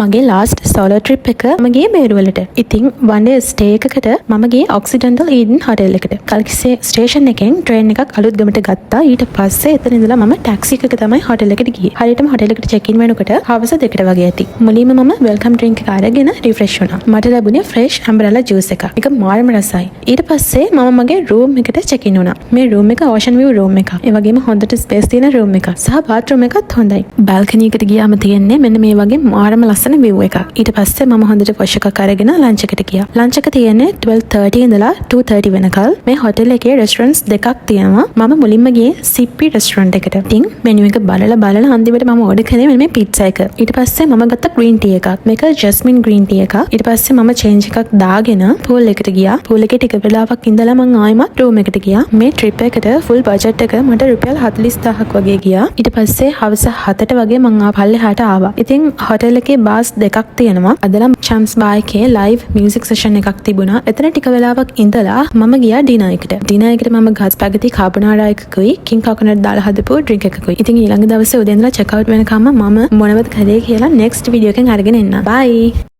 මගේ last solo trip එක මම ගියේ බේරුවලට. ඉතින් one day stay එකකට මම ගියේ ඔක්සිඩන්ටල් ඊඩන් හොටෙල් එකට. කල්කිස්සේ ස්ටේෂන් එකෙන් ට්‍රේන් එකක් අලුත් ගමට ගත්තා. ඊට පස්සේ එතන ඉඳලා මම ටැක්සි එකක තමයි හොටෙල් එකට ගියේ. හරියටම හොටෙල් එකට චෙක් ඉන් වෙනකොට හවස 2ට වගේ ඇති. මුලින්ම මම වෙල්කම් ඩ්‍රින්ක් එක අරගෙන රිෆ්‍රෙෂ් වුණා. මට ලැබුණේ ෆ්‍රෙෂ් අම්බ්‍රෙලා ජූස් එකක්. ඒක මාර්ම රසයි. ඊට පස්සේ මම මගේ රූම් එකට චෙක් ඉන් වුණා. මේ රූම් එක ඕෂන් විව් රූම් එකක්. ඒ වගේම හොඳට ස්පේස් තියෙන රූම් එකක්. සහ බාත්රූම් එකත් හොඳයි. බල්කනි එකට ගියාම තියෙන්නේ මෙන්න මේ වගේ මාර්ම ලස්සන view එකක්. ඊට පස්සේ මම හොඳට පොෂ් එකක් අරගෙන ලන්ච් එකට ගියා. ලන්ච් එක තියෙන්නේ 12:30 ඉඳලා 2:30 වෙනකල්. මේ හොටෙල් එකේ රෙස්ටොරන්ට්ස් දෙකක් තියෙනවා. මම මුලින්ම ගියේ සිප්පි රෙස්ටොරන්ට් එකට. ඉතින් මෙනු එක බලලා අන්තිමට මම ඕඩර් කරේ මේ පිට්සා එක. ඊට පස්සේ මම ගත්ත ග්‍රීන් ටී එකක්. මේක ජස්මින් ග්‍රීන් ටී එකක්. ඊට පස්සේ මම චේන්ජ් එකක් දාගෙන pool එකට ගියා. pool එකේ ටික වෙලාවක් ඉඳලා මම ආයෙමත් room එකට ගියා. මේ trip එකට full budget එක මට රුපියල් 40000ක් වගේ ගියා. ඊට පස්සේ හවස 7ට වගේ මම පල්ලෙහාට ආවා. ඉතින් හොටෙල් එකේ බාස් දෙකක් තියෙනවා. අදලා චම්ස් බා එකේ ලයිව් මියුසික් සෙෂන් එකක් තිබුණා. එතන ටික වෙලාවක් ඉඳලා මම ගියා ඩිනර් එකට. ඩිනර් එකට මම ගස් ස්පැගටි කාබෝනාරා එකකුයි කිං කොකොනට් දාලා හදපු ඩ්‍රින්ක් එකකුයි. ඉතින් ඊළඟ දවසේ උදේ ඉඳලා චෙක් අවුට් වෙනකම්ම මම මොනවද කරේ කියලා next වීඩියෝ එකෙන් අරගෙන එන්න. bye